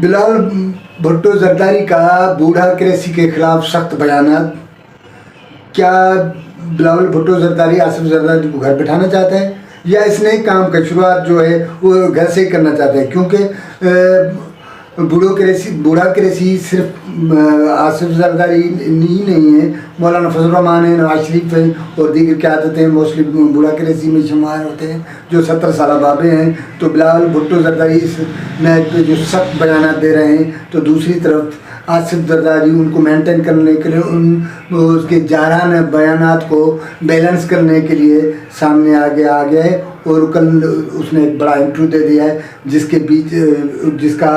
بلال بھٹو زرداری کا بوڑھا کریسی کے خلاف سخت بیانات. کیا بلاول بھٹو زرداری آصف زرداری کو گھر بٹھانا چاہتے ہیں یا اس نئے کام کا شروعات جو ہے وہ گھر سے ہی کرنا چاہتے ہیں؟ کیونکہ بوڑھا کریسی صرف آصف زرداری ہی نہیں ہے، مولانا فضل الرحمان ہیں، نواز شریف ہیں اور دیگر قیادتیں ہیں، موسٹلی بوڑھا کریسی میں شمار ہوتے ہیں جو 70 سالہ بابے ہیں. تو بلاول بھٹو زرداری اس میچ پہ جو سخت بیانات دے رہے ہیں، تو دوسری طرف آصف زرداری ان کو مینٹین کرنے کے لیے اس کے جارحانہ بیانات کو بیلنس کرنے کے لیے سامنے آ گیا ہے. اور کل اس نے ایک بڑا انٹرویو دے دیا ہے جس کا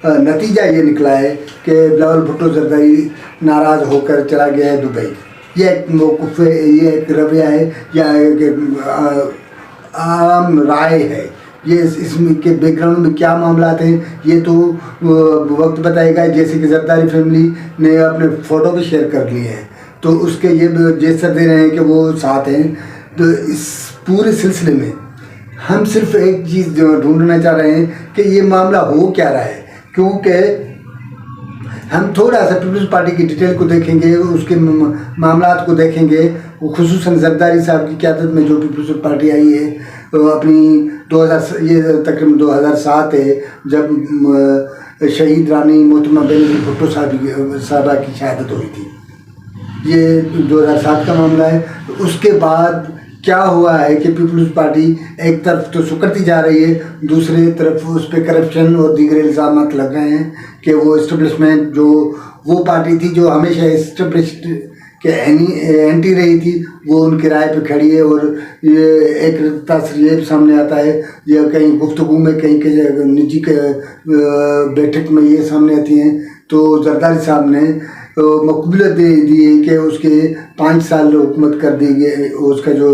نتیجہ یہ نکلا ہے کہ بلاول بھٹو زرداری ناراض ہو کر چلا گیا ہے دبئی. یہ ایک موقف ہے، یہ ایک رویہ ہے یا ایک عام رائے ہے. یہ اس کے بیک گراؤنڈ میں کیا معاملات ہیں یہ تو وقت بتائے گا. جیسے کہ زرداری فیملی نے اپنے فوٹو بھی شیئر کر لیے ہیں تو اس کے یہ جیسا دے رہے ہیں کہ وہ ساتھ ہیں. تو اس پورے سلسلے میں ہم صرف ایک چیز جو ڈھونڈنا چاہ رہے ہیں کہ یہ معاملہ ہو کیا رہا ہے، کیونکہ ہم تھوڑا سا پیپلز پارٹی کی ڈیٹیل کو دیکھیں گے، اس کے معاملات کو دیکھیں گے. خصوصاً زرداری صاحب کی قیادت میں جو پیپلز پارٹی آئی ہے اپنی یہ تقریباً 2007 ہے جب شہید رانی محترمہ بینظیر بھٹو صاحبہ کی شہادت ہوئی تھی. یہ 2007 کا معاملہ ہے. اس کے بعد کیا ہوا ہے کہ پیپلز پارٹی ایک طرف تو سکڑتی جا رہی ہے، دوسری طرف اس پہ کرپشن اور دیگر الزامات لگ رہے ہیں کہ وہ اسٹیبلشمنٹ جو وہ پارٹی تھی جو ہمیشہ اسٹیبلشڈ کے اینٹی رہی تھی وہ ان کی رائے پہ کھڑی ہے. اور یہ ایک تاثر یہ سامنے آتا ہے یا کہیں گفتگو میں کہیں نجی بیٹھک میں یہ سامنے آتی ہیں تو زرداری صاحب نے مقبولیت دے دی ہے کہ اس کے 5 سال حکومت کر دی گئی، اس کا جو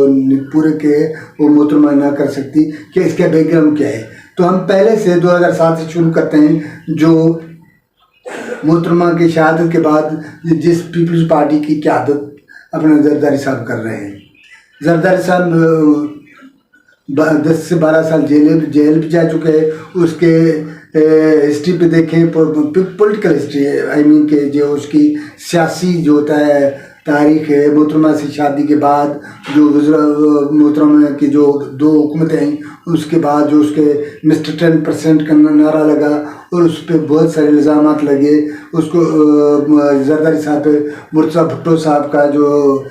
پورے کے وہ محترمہ نہ کر سکتی کہ اس کا بیک گراؤنڈ کیا ہے. تو ہم پہلے سے 2007 سے شروع کرتے ہیں جو محترمہ کی شہادت کے بعد جس پیپلز پارٹی کی قیادت اپنا زرداری صاحب کر رہے ہیں. زرداری صاحب 10 سے 12 سال جیل بھی جا چکے ہیں. اس کے ہسٹری پہ دیکھیں، پولیٹیکل ہسٹری کہ جو اس کی سیاسی جو ہوتا ہے تاریخ ہے. محترمہ سے شادی کے بعد جو محترمہ کی جو 2 حکومتیں ہیں اس کے بعد جو اس کے مسٹر 10% کا نعرہ لگا اور اس پہ بہت سارے الزامات لگے. اس کو زرداری صاحب پہ مرتضیٰ بھٹو صاحب کا جو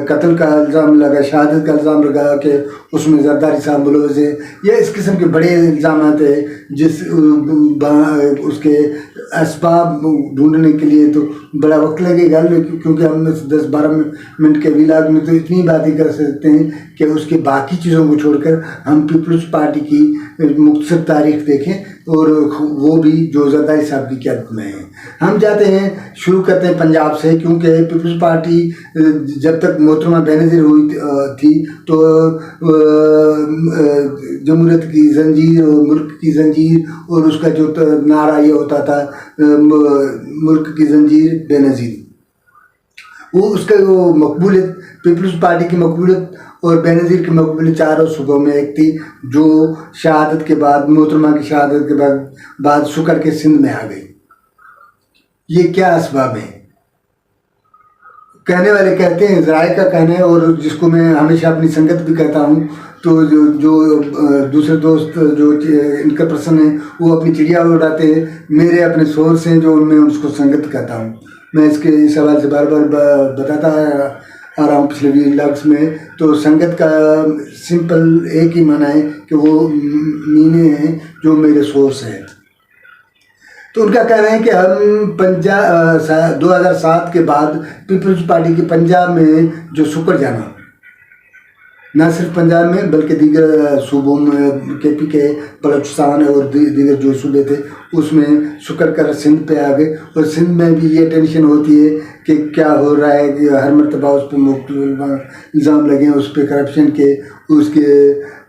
قتل کا الزام لگا، شہادت کا الزام لگا کہ اس میں زرداری صاحب ملوث ہے. یہ اس قسم کے بڑے الزامات ہیں جس اس کے اسباب ڈھونڈنے کے لیے تو بڑا وقت لگے گا، کیونکہ ہم 10-12 منٹ کے ویلاگ میں تو اتنی بات ہی کر سکتے ہیں کہ اس کے باقی چیزوں کو چھوڑ کر ہم پیپلز پارٹی کی مختصر تاریخ دیکھیں اور وہ بھی جو زرداری صاحب کی قیادت میں ہے. ہم جاتے ہیں، شروع کرتے ہیں پنجاب سے، کیونکہ پیپلز پارٹی جب تک محترمہ بینظیر ہوئی تھی تو جمہوریت کی زنجیر اور ملک کی زنجیر اور اس کا جو نعرہ یہ ہوتا تھا ملک کی زنجیر بے نظیر. وہ اس کا وہ مقبولیت پیپلز پارٹی کی مقبولیت اور بے نظیر کی مقبولیت چاروں صوبوں میں ایک تھی جو شہادت کے بعد محترمہ کی شہادت کے بعد سکڑ کے سندھ میں آ گئی. یہ کیا اسباب ہیں؟ کہنے والے کہتے ہیں، ذرائع کا کہنا ہے اور جس کو میں ہمیشہ اپنی سنگت بھی کہتا ہوں، تو جو دوسرے دوست جو ان کا پرسن ہیں وہ اپنی چڑیا اڑاتے ہیں. میرے اپنے سورس ہیں جو ان میں اس کو سنگت کہتا ہوں. میں اس کے اس حوالے سے بار بار بتاتا آ رہا ہوں پچھلے ویلاگس میں. تو سنگت کا سمپل ایک ہی معنی ہے کہ وہ مینے ہیں جو میرے سورس ہیں. تو ان کا کہنا ہے کہ ہم 2007 کے بعد پیپلز پارٹی کی پنجاب میں جو سکڑ جانا، نہ صرف پنجاب میں بلکہ دیگر صوبوں میں KP کے بلوچستان اور دیگر جو صوبے تھے اس میں سکڑ کر سندھ پہ آ گئے. اور سندھ میں بھی یہ ٹینشن ہوتی ہے کہ کیا ہو رہا ہے کہ ہر مرتبہ اس پہ مختلف الزام لگے، اس پہ کرپشن کے، اس کے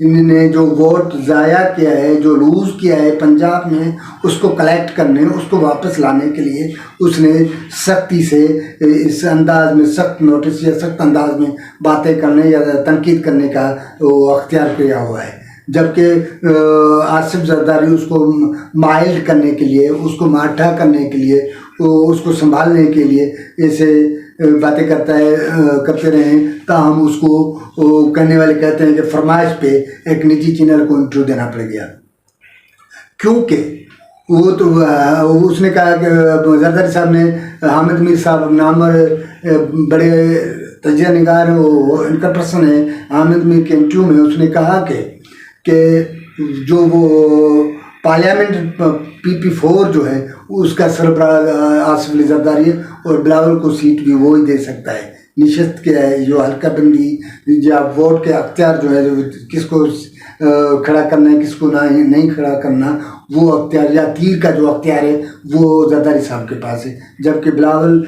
ان نے جو ووٹ ضائع کیا ہے، جو لوز کیا ہے پنجاب میں، اس کو کلیکٹ کرنے، اس کو واپس لانے کے لیے اس نے سختی سے اس انداز میں سخت نوٹس یا سخت انداز میں باتیں کرنے یا تنقید کرنے کا وہ اختیار کیا ہوا ہے، جبکہ آصف زرداری اس کو مائلڈ کرنے کے لیے، اس کو ماٹھا کرنے کے لیے، اس کو سنبھالنے کے لیے ایسے باتیں کرتے رہے ہیں، تاہم اس کو کہنے والے کہتے ہیں کہ فرمائش پہ ایک نجی چینل کو انٹرویو دینا پڑ گیا، کیونکہ وہ تو اس نے کہا کہ زرداری صاحب نے حامد میر صاحب نامور بڑے تجزیہ نگار ان کا پرسن ہے، حامد میر کے انٹرویو میں اس نے کہا کہ جو وہ پارلیمنٹ PP4 جو ہے اس کا سربراہ آصف علی زرداری ہے، اور بلاول کو سیٹ بھی وہی دے سکتا ہے، نشست کے جو حلقہ بندی یا ووٹ کے اختیار جو ہے کس کو کھڑا کرنا ہے کس کو نہیں کھڑا کرنا، وہ اختیار یا تیر کا جو اختیار ہے وہ زرداری صاحب کے پاس ہے، جبکہ بلاول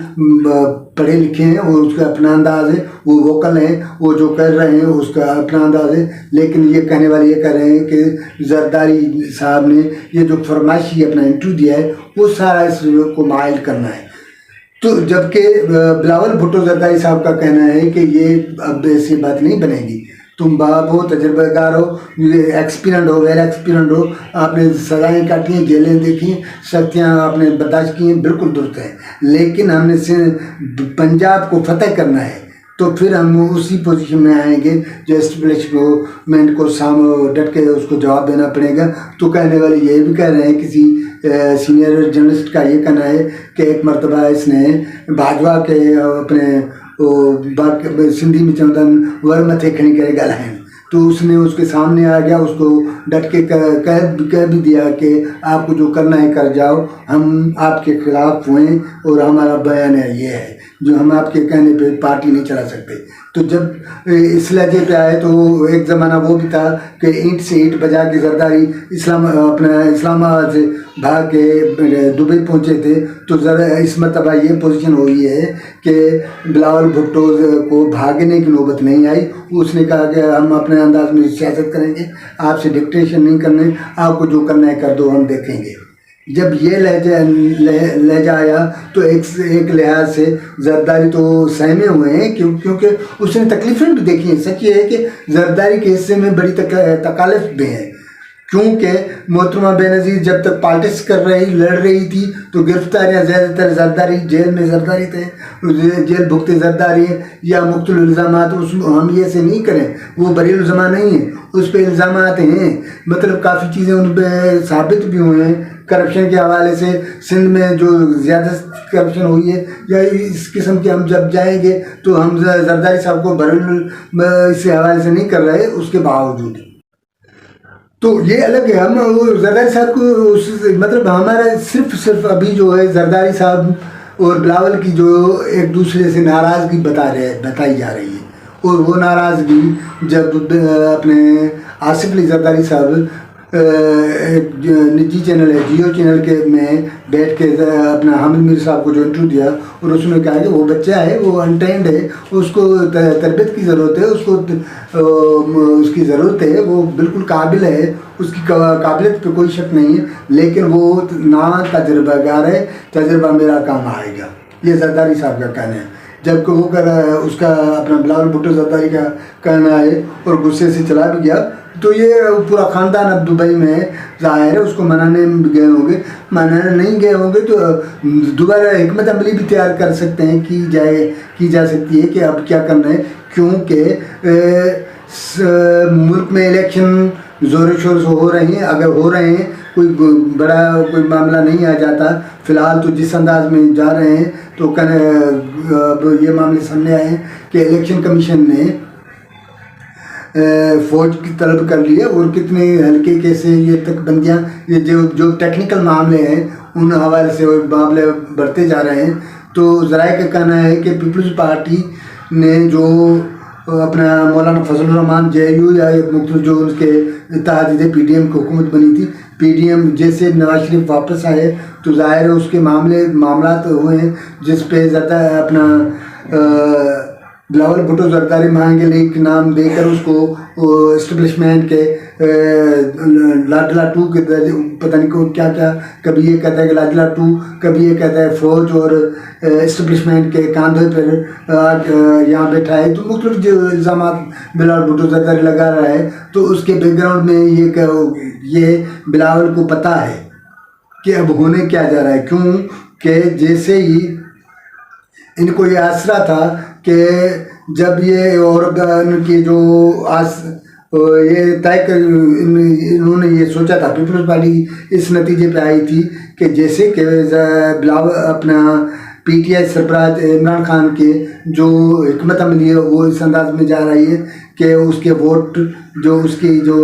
پڑھے لکھے ہیں اور اس کا اپنا انداز ہے، وہ ووکل ہیں، وہ جو کر رہے ہیں اس کا اپنا انداز ہے، لیکن یہ کہنے والے یہ کہہ رہے ہیں کہ زرداری صاحب نے یہ جو فرمائشی اپنا انٹرویو دیا ہے وہ سارا اس کو مائل کرنا ہے، تو جبکہ بلاول بھٹو زرداری صاحب کا کہنا ہے کہ یہ اب ایسی بات نہیں بنے گی، تم باپ ہو، تجربہ کار ہو، ایکسپیرنٹ ہو، ویل ایکسپیرنٹ ہو، آپ نے سزائیں کاٹی ہیں، جیلیں دیکھی ہیں، سختیاں آپ نے برداشت کی ہیں، بالکل درست ہیں، لیکن ہم نے پنجاب کو فتح کرنا ہے تو پھر ہم اسی پوزیشن میں آئیں گے جو اسٹیبلشمنٹ کو ڈٹ کے اس کو جواب دینا پڑے گا۔ تو کہنے والے یہ بھی کہہ رہے ہیں، کسی سینئر جرنلسٹ کا یہ کہنا ہے کہ ایک مرتبہ اس نے بھاجوا کے اپنے سندھی میں چندن ور متھے کھڑی کرے گا لائن، تو اس نے اس کے سامنے آ گیا، اس کو ڈٹ کے کہہ بھی دیا کہ آپ کو جو کرنا ہے کر جاؤ، ہم آپ کے خلاف ہوئیں اور ہمارا بیان ہے یہ ہے، جو ہم آپ کے کہنے پہ پارٹی نہیں چلا سکتے۔ تو جب اس لہجے پہ آئے تو ایک زمانہ وہ بھی تھا کہ اینٹ سے اینٹ بجا کے زرداری اسلام آباد سے بھاگ کے دبئی پہنچے تھے، تو ذرا اس مرتبہ یہ پوزیشن ہوئی ہے کہ بلاول بھٹو کو بھاگنے کی نوبت نہیں آئی، اس نے کہا کہ ہم اپنے انداز میں سیاست کریں گے، آپ سے ڈکٹیشن نہیں کرنے، آپ کو جو کرنا ہے کر دو، ہم دیکھیں گے۔ جب یہ لہجہ آیا تو ایک لحاظ سے زرداری تو سہمے ہوئے ہیں، کیونکہ اس نے تکلیفیں بھی دیکھی ہیں۔ سچ یہ ہے کہ زرداری کے حصے میں بڑی تکالیف بھی ہیں، کیونکہ محترمہ بے نظیر جب تک پالٹکس لڑ رہی تھی تو گرفتاریاں زیادہ تر زرداری، جیل میں زرداری تھے، جیل بھگتے زرداری ہیں، یا مختلف الزامات ہم یہ سے نہیں کریں، وہ بری الزامہ نہیں ہیں، اس پہ الزامات ہیں، مطلب کافی چیزیں ان پہ ثابت بھی ہوئے ہیں۔ کرپشن کے حوالے سے سندھ میں جو زیادہ کرپشن ہوئی ہے یا اس قسم کے، ہم جب جائیں گے تو ہم زرداری صاحب کو اس حوالے سے نہیں کر رہے، اس کے باوجود تو یہ الگ ہے۔ ہم زرداری صاحب کو مطلب ہمارا صرف ابھی جو ہے زرداری صاحب اور بلاول کی جو ایک دوسرے سے ناراضگی بتائی جا رہی ہے، اور وہ ناراضگی جب اپنے آصف علی زرداری صاحب ایک نجی چینل ہے جیو چینل کے میں بیٹھ کے اپنا حامد میر صاحب کو جو انٹرویو دیا، اور اس نے کہا کہ وہ بچہ ہے، وہ انٹرینڈ ہے، اس کو تربیت کی ضرورت ہے، اس کی ضرورت ہے، وہ بالکل قابل ہے، اس کی قابلیت پہ کوئی شک نہیں ہے، لیکن وہ نا تجربہ کار ہے، تجربہ میرا کام آئے گا، یہ زرداری صاحب کا کہنا ہے۔ جبکہ وہ کہہ رہا ہے، اس کا اپنا بلاول بھٹو زرداری کا کہنا ہے، اور غصے سے چلا بھی گیا، تو یہ پورا خاندان اب دبئی میں ظاہر ہے، اس کو منانے گئے ہوں گے، منانے نہیں گئے ہوں گے تو دوبارہ حکمت عملی بھی تیار کر سکتے ہیں، کی جا سکتی ہے کہ اب کیا کرنا ہے، کیونکہ ملک میں الیکشن زور و شور سے ہو رہے ہیں، اگر ہو رہے ہیں کوئی معاملہ نہیں آ جاتا، فی الحال تو جس انداز میں جا رہے ہیں تو اب یہ معاملے سامنے آئے ہیں کہ الیکشن کمیشن نے فوج کی طلب کر لی ہے، اور کتنے ہلکے کیسے یہ تک بندیاں، یہ جو ٹیکنیکل معاملے ہیں ان حوالے سے معاملے بڑھتے جا رہے ہیں۔ تو ذرائع کا کہنا ہے کہ پیپلز پارٹی نے جو اپنا مولانا فضل الرحمان JU یا مختلف جو اس کے اتحاد تھے، PDM کی حکومت بنی تھی، PDM جیسے نواز شریف واپس آئے تو ظاہر ہے اس کے معاملات ہوئے ہیں، جس پہ زیادہ اپنا بلاول بھٹو زرداری مانگے لیگ کے نام دے کر اس کو اسٹیبلشمنٹ کے لاڈلا 2 کے درجے پتہ نہیں کیا کیا، کبھی یہ کہتا ہے کہ لاڈلا 2، کبھی یہ کہتا ہے فوج اور اسٹیبلشمنٹ کے کاندھے پر یہاں بیٹھا ہے، تو مختلف جو الزامات بلاول بھٹو زرداری لگا رہا ہے. تو اس کے بیک گراؤنڈ میں یہ بلاول کو پتہ ہے کہ اب ہونے کیا جا رہا ہے، کیوں کہ جیسے ہی ان کو یہ آسرا تھا کہ جب یہ اورگان کی جو یہ طے کر انہوں نے یہ سوچا تھا، پیپلز پارٹی اس نتیجے پہ آئی تھی کہ جیسے کہ بلاول اپنا پی ٹی آئی سربراہ عمران خان کے جو حکمت عملی ہے وہ اس انداز میں جا رہی ہے کہ اس کے ووٹ جو اس کی جو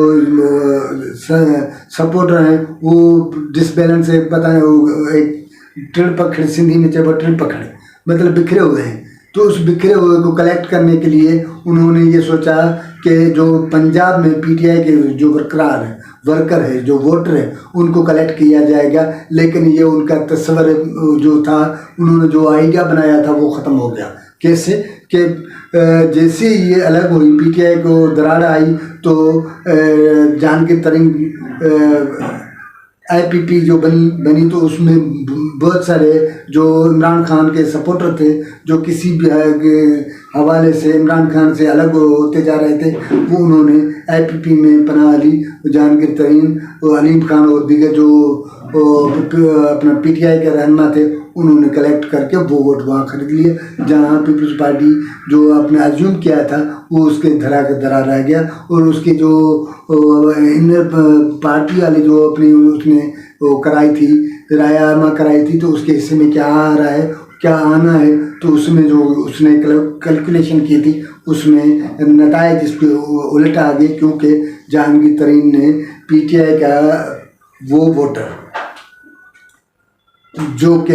سپورٹر ہیں وہ ڈس بیلنس ہے، پتہ ہے ایک ٹرڑ پکڑ سندھی میں چاہے وہ ٹرڑ پکڑ مطلب بکھرے ہوئے ہیں. تو اس بکھرے ہوئے کو کلیکٹ کرنے کے لیے انہوں نے یہ سوچا کہ جو پنجاب میں پی ٹی آئی کے جو ورکر ہے جو ووٹر ہے ان کو کلیکٹ کیا جائے گا. لیکن یہ ان کا تصور جو تھا، انہوں نے جو آئیڈیا بنایا تھا وہ ختم ہو گیا. کیسے کہ جیسے یہ الگ ہوئی، پی ٹی آئی کو دراڑ آئی تو جہانگیر ترنگ آئی پی پی جو بنی تو اس میں بہت سارے جو عمران خان کے سپورٹر تھے جو کسی بھی حوالے سے عمران خان سے الگ ہوتے جا رہے تھے، وہ انہوں نے آئی پی پی میں پناہ لی. جہانگیر ترین، علیم خان اور دیگر جو اپنا پی ٹی آئی کے رہنما تھے انہوں نے کلیکٹ کر کے وہ ووٹ وہاں خرید لیے، جہاں پیپلز پارٹی جو آپ نے ایزیوم کیا تھا وہ اس کے درا رہ گیا. اور اس کے جو انر پارٹی والے جو اپنی اس نے وہ کرائی تھی، رائے عامہ کرائی تھی، تو اس کے حصے میں کیا آ رہا ہے کیا آنا ہے، تو اس میں جو اس نے کیلکولیشن کی تھی اس میں نتائج اس پہ الٹ آ گئے، کیونکہ جہانگیر ترین نے پی ٹی آئی کا وہ ووٹر جو کہ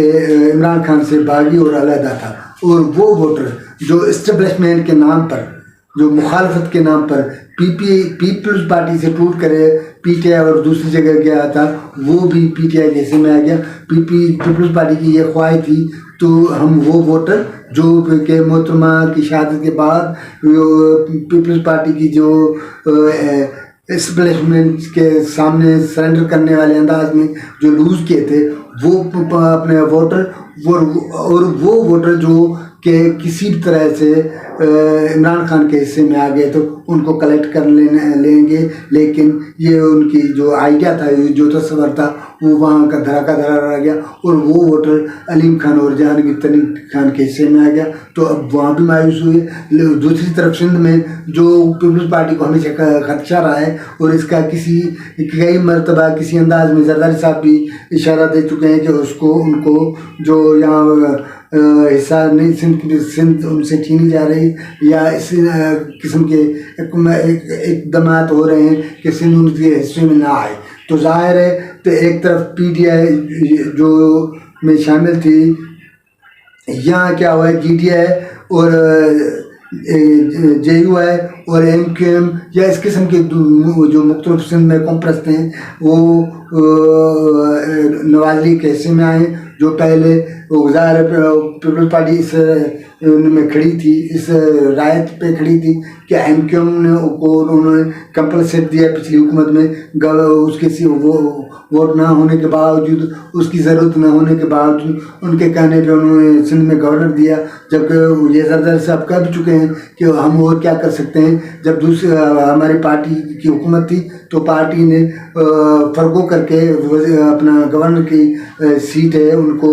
عمران خان سے باغی اور علیحدہ تھا، اور وہ ووٹر جو اسٹیبلشمنٹ کے نام پر، جو مخالفت کے نام پر پیپلز پارٹی سے ٹوٹ کرے پی ٹی آئی اور دوسری جگہ گیا تھا، وہ بھی پی ٹی آئی کے حصے میں آ گیا. پیپلز پارٹی کی یہ خواہش تھی تو ہم وہ ووٹر جو کہ محترمہ کی شہادت کے بعد پیپلز پارٹی کی جو اسٹیبلشمنٹ کے سامنے سرنڈر کرنے والے انداز میں جو لوز کیے تھے، وہ اپنے ووٹر اور وہ ووٹر جو کہ کسی بھی طرح سے عمران خان کے حصے میں آ گئے تو ان کو کلیکٹ کر لیں گے. لیکن یہ ان کی جو آئیڈیا تھا، جو تصور تھا، وہ وہاں کا دھرا رہ گیا، اور وہ ووٹر علیم خان اور جہانگیر ترین خان کے حصے میں آ گیا. تو اب وہاں بھی مایوس ہوئے. دوسری طرف سندھ میں جو پیپلز پارٹی کو ہمیشہ خدشہ رہا ہے، اور اس کا کئی مرتبہ کسی انداز میں زرداری صاحب بھی اشارہ دے چکے ہیں کہ ان کو جو یہاں حصہ نہیں سندھ ان سے چھینی جا رہی، یا اس قسم کے اقدامات ہو رہے ہیں کہ سندھ ان کے حصے میں نہ آئے. تو ظاہر ہے تو ایک طرف پی ٹی آئی جو میں شامل تھی، یہاں کیا ہوا ہے جی ٹی آئی اور جے یو ہے اور ایم کیو ایم یا اس قسم کے جو مختلف سندھ میں قوم پرست ہیں، وہ نواز لیگ کے حصے میں آئے، جو پہلے ظاہر پیپلز پارٹی اس میں کھڑی تھی، اس رائت پہ کھڑی تھی کہ ایم کیو ایم کو انہوں نے کمپلسیٹ دیا پچھلی حکومت میں، اس کے ووٹ نہ ہونے کے باوجود، اس کی ضرورت نہ ہونے کے باوجود، ان کے کہنے پہ انہوں نے سندھ میں گورنر دیا. جبکہ یہ زرداری صاحب کہہ بھی چکے ہیں کہ ہم اور کیا کر سکتے ہیں. جب دوسری ہماری پارٹی کی حکومت تھی تو پارٹی نے فرقوں کر کے اپنا گورنر کی سیٹ ہے ان کو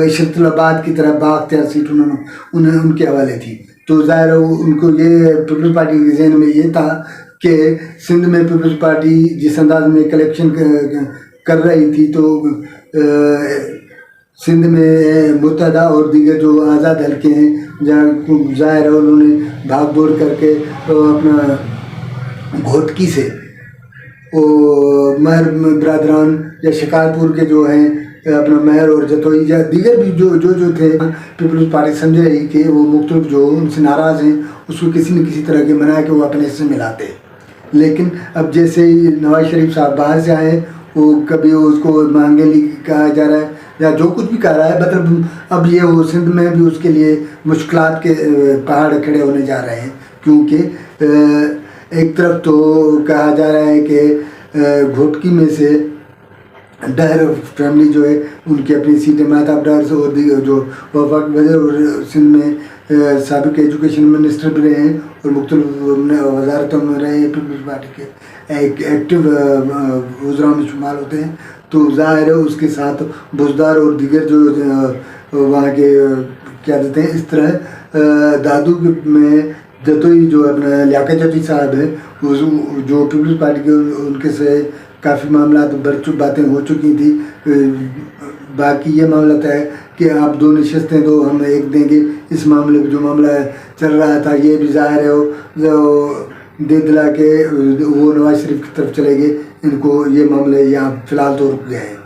شرط العباد کی طرح بااختیار سیٹ ان کے حوالے تھی. تو ظاہر ان کو یہ پیپلز پارٹی کے ذہن میں یہ تھا کہ سندھ میں پیپلز پارٹی جس انداز میں کلیکشن کر رہی تھی، تو سندھ میں متحدہ اور دیگر جو آزاد حلقے ہیں جہاں ظاہر ہے انہوں نے بھاگ دوڑ کر کے اپنا گھوٹکی سے مہر برادران یا شکارپور کے جو ہیں اپنا مہر اور جتوئی یا دیگر بھی جو تھے، پیپلز پارٹی سمجھ رہی کہ وہ مختلف جو ان سے ناراض ہیں اس کو کسی نہ کسی طرح کے منع کہ وہ اپنے حصے میں لاتے. لیکن اب جیسے ہی نواز شریف صاحب باہر سے آئے، وہ کبھی اس کو مانگے لیگ کہا جا رہا ہے، یا جو کچھ بھی کر رہا ہے، مطلب اب یہ وہ سندھ میں بھی اس کے لیے مشکلات کے پہاڑ کھڑے ہونے جا رہے ہیں، کیونکہ ایک طرف تو کہا جا رہا ہے کہ گھوٹکی میں سے ڈہر فیملی جو ہے ان کی اپنی سیٹیں، مہتاب ڈہر سے، اور دیگر جو وفاق وزیر اور سندھ میں سابق ایجوکیشن منسٹر بھی رہے ہیں اور مختلف وزارتوں میں رہے ہیں، پیپلز پارٹی کے ایک ایکٹیو وزراء میں شمار ہوتے ہیں، تو ظاہر ہے اس کے ساتھ بزدار اور دیگر جو وہاں کے قیادتیں اس طرح دادو میں جتوئی جو اپنا لیاقت جتوئی صاحب ہے، جو پیپلز پارٹی کے ان کے سے کافی معاملات باتیں ہو چکی تھی، باقی یہ معاملہ تھا کہ آپ 2 نشستیں تو ہم ایک دیں گے، اس معاملے میں جو معاملہ چل رہا تھا یہ بھی ظاہر ہے دے دلا کے وہ نواز شریف کی طرف چلے گئے، ان کو یہ معاملے یہاں فی الحال تو رک گئے ہیں۔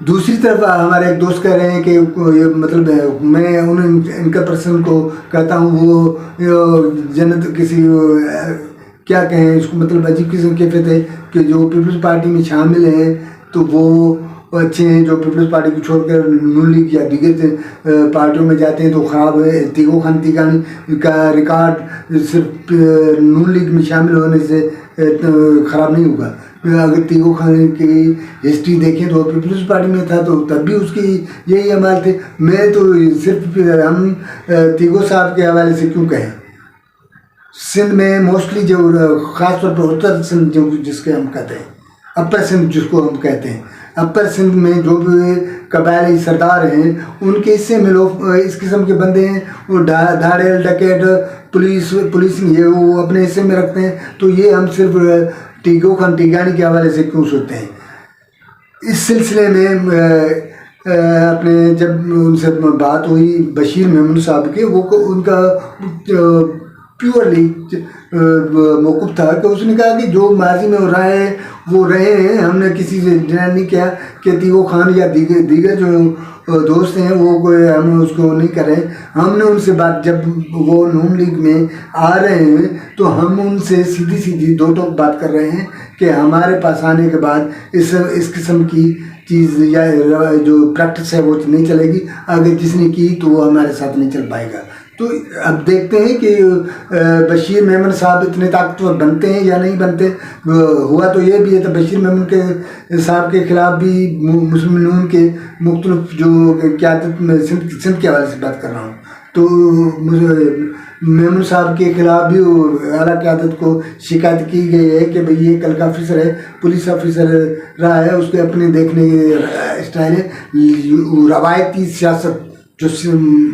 دوسری طرف ہمارے ایک دوست کہہ رہے ہیں کہ یہ مطلب میں ان کا پرسن کو کہتا ہوں وہ جنت کسی کیا کہیں اس کو، مطلب عجیب قسم کی کیفیت ہے کہ جو پیپلز پارٹی میں شامل ہیں تو وہ اچھے ہیں، جو پیپلز پارٹی کو چھوڑ کر نون لیگ یا دیگر پارٹیوں میں جاتے ہیں تو خراب ہے۔ تیغو خان تیغانی کا ریکارڈ صرف نون لیگ میں شامل ہونے سے خراب نہیں ہوگا۔ اگر تیغو خان کی ہسٹری دیکھیں تو پیپلز پارٹی میں تھا تو تب بھی اس کی یہی عمال تھے۔ میں تو صرف ہم تیغو صاحب کے حوالے سے کیوں کہیں، سندھ میں موسٹلی جو خاص طور پر اتر سندھ جو جس کے ہم کہتے ہیں، اپر سندھ جس کو ہم کہتے ہیں، اپر سندھ میں جو بھی قبائلی سردار ہیں ان کے حصے میں لوگ اس قسم کے بندے ہیں، وہ دھاڑیل ڈکیٹ پولیسنگ یہ وہ اپنے حصے میں رکھتے ہیں، تو یہ ہم صرف تیغو خان تیغانی کے حوالے سے کیوں سوچتے ہیں۔ اس سلسلے میں اپنے جب ان سے بات ہوئی بشیر میمن صاحب کے، وہ ان کا پیورلی موقف تھا کہ اس نے کہا کہ جو ماضی میں وہ رہے ہیں، ہم نے کسی سے ڈینائی نہیں کیا کہ تیغو خان یا دیگر جو دوست ہیں وہ کوئی ہم اس کو نہیں کر رہے، ہم نے ان سے بات جب وہ نون لیگ میں آ رہے ہیں تو ہم ان سے سیدھی 2 ٹوک بات کر رہے ہیں کہ ہمارے پاس آنے کے بعد اس قسم کی چیز یا جو پریکٹس ہے وہ نہیں چلے گی، اگر جس نے کی تو وہ ہمارے ساتھ نہیں چل پائے گا۔ تو اب دیکھتے ہیں کہ بشیر میمن صاحب اتنے طاقتور بنتے ہیں یا نہیں بنتے۔ ہوا تو یہ بھی ہے تو بشیر میمن کے صاحب کے خلاف بھی مسلم نون کے مختلف جو قیادت میں سندھ کے حوالے سے بات کر رہا ہوں، تو میمن صاحب کے خلاف بھی اعلیٰ قیادت کو شکایت کی گئی ہے کہ بھئی یہ کل کا آفیسر ہے، پولیس آفیسر رہا ہے، اس کے اپنے دیکھنے کے اسٹائل ہے، روایتی سیاست جو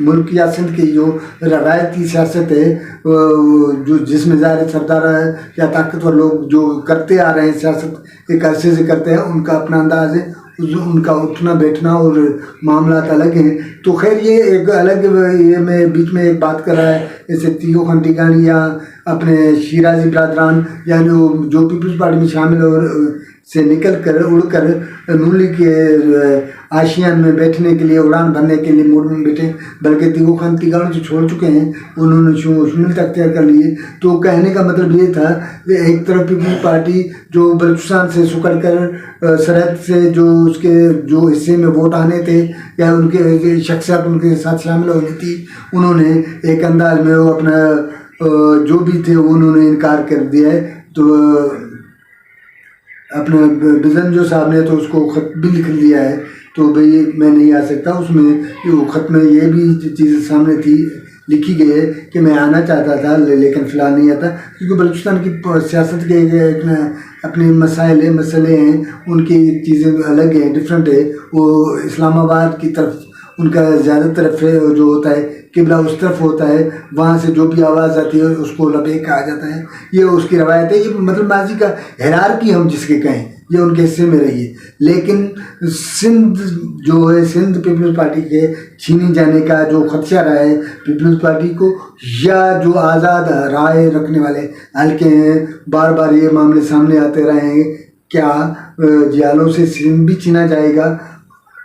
ملک یا سندھ کی جو روایتی سیاست ہے جو جس میں ظاہر سردار ہے یا طاقتور لوگ جو کرتے آ رہے ہیں سیاست ایک عرصے سے کرتے ہیں، ان کا اپنا انداز ہے، ان کا اٹھنا بیٹھنا اور معاملات الگ ہیں۔ تو خیر یہ ایک الگ یہ میں بیچ میں ایک بات کر رہا ہے، جیسے تیغو خان تیغانی یا اپنے شیرازی برادران یعنی جو پیپلز پارٹی میں شامل سے نکل کر اڑ کر نون لیگ کے آشیان میں بیٹھنے کے لیے اڑان بھرنے کے لیے موڈ میں بیٹھے، بلکہ تیغو خان تیغانی جو چھوڑ چکے ہیں انہوں نے شمولیت اختیار کر لیے۔ تو کہنے کا مطلب یہ تھا کہ ایک طرف پیپلز پارٹی جو بلوچستان سے سکڑ کر سرحد سے جو اس کے جو حصے میں ووٹ آنے تھے یا ان کے شخصیات ان کے ساتھ شامل ہونی تھی، انہوں نے ایک انداز میں وہ اپنا جو بھی تھے انہوں نے انکار کر دیا ہے۔ تو اپنے بزنجو صاحب نے تو اس کو خط بھی لکھ دیا ہے، تو بھئی میں نہیں آ سکتا۔ اس میں خط میں یہ بھی چیز سامنے تھی لکھی گئی ہے کہ میں آنا چاہتا تھا لیکن فی الحال نہیں آتا، کیونکہ بلوچستان کی سیاست کے اپنے مسئلے ہیں، ان کی چیزیں الگ ہیں، ڈفرینٹ ہے۔ وہ اسلام آباد کی طرف ان کا زیادہ طرف جو ہوتا ہے قبلہ اس طرف ہوتا ہے، وہاں سے جو بھی آواز آتی ہے اس کو لبیک کہا جاتا ہے، یہ اس کی روایت ہے۔ یہ مطلب ماضی کا ہیرارکی ہم جس کے کہیں یہ ان کے حصے میں رہی ہے، لیکن سندھ جو ہے سندھ پیپلز پارٹی کے چھینی جانے کا جو خدشہ رہا ہے پیپلز پارٹی کو، یا جو آزاد رائے رکھنے والے حلقے ہیں، بار بار یہ معاملے سامنے آتے رہے ہیں، کیا جیالوں سے سندھ بھی چھینا جائے گا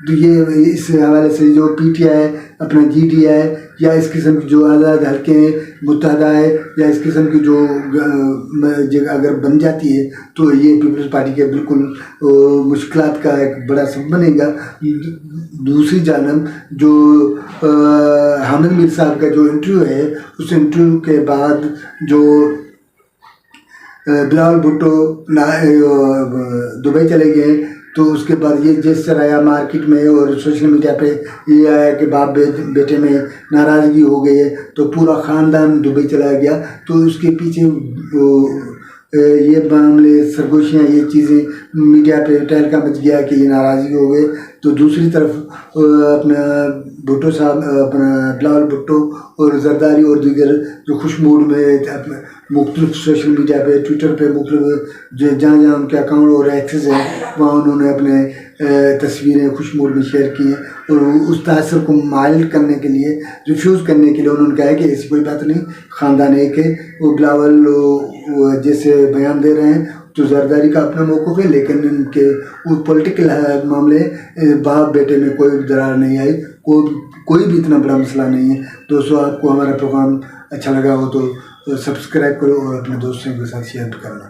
تو یہ اس حوالے سے جو پی ٹی آئی اپنا جی ڈی آئی یا اس قسم کی جو آزاد حلقے متحدہ ہے یا اس قسم کی جو جگہ اگر بن جاتی ہے تو یہ پیپلز پارٹی کے بالکل مشکلات کا ایک بڑا سبب بنے گا۔ دوسری جانب جو حامد میر صاحب کا جو انٹرویو ہے، اس انٹرویو کے بعد جو بلاول بھٹو دبئی چلے گئے تو اس کے بعد یہ جس طرح آیا مارکیٹ میں اور سوشل میڈیا پہ یہ آیا کہ باپ بیٹے میں ناراضگی ہو گئی ہے تو پورا خاندان دبئی چلا گیا، تو اس کے پیچھے یہ معاملے سرگوشیاں یہ چیزیں میڈیا پہ ٹہلکا مچ گیا کہ یہ ناراضگی ہو گئے۔ تو دوسری طرف اپنا بھٹو صاحب اپنا بلاول بھٹو اور زرداری اور دیگر جو خوش موڈ میں مختلف سوشل میڈیا پہ ٹویٹر پہ مختلف جہاں جہاں ان کے اکاؤنٹ اور ایکسیس ہیں وہاں انہوں نے اپنے تصویریں خوش موڈ میں شیئر کی ہیں، اور اس تاثر کو مائل کرنے کے لیے ریفیوز کرنے کے لیے انہوں نے کہا ہے کہ ایسی کوئی بات نہیں، خاندان ایک ہے۔ وہ بلاول جیسے بیان دے رہے ہیں تو زرداری کا اپنا موقف ہے، لیکن ان کے پولیٹیکل معاملے باپ بیٹے میں کوئی درار نہیں آئی، کوئی بھی اتنا بڑا مسئلہ نہیں ہے۔ دوستو آپ کو ہمارا پروگرام اچھا لگا ہو تو سبسکرائب کرو اور اپنے دوستوں کے ساتھ شیئر کرنا۔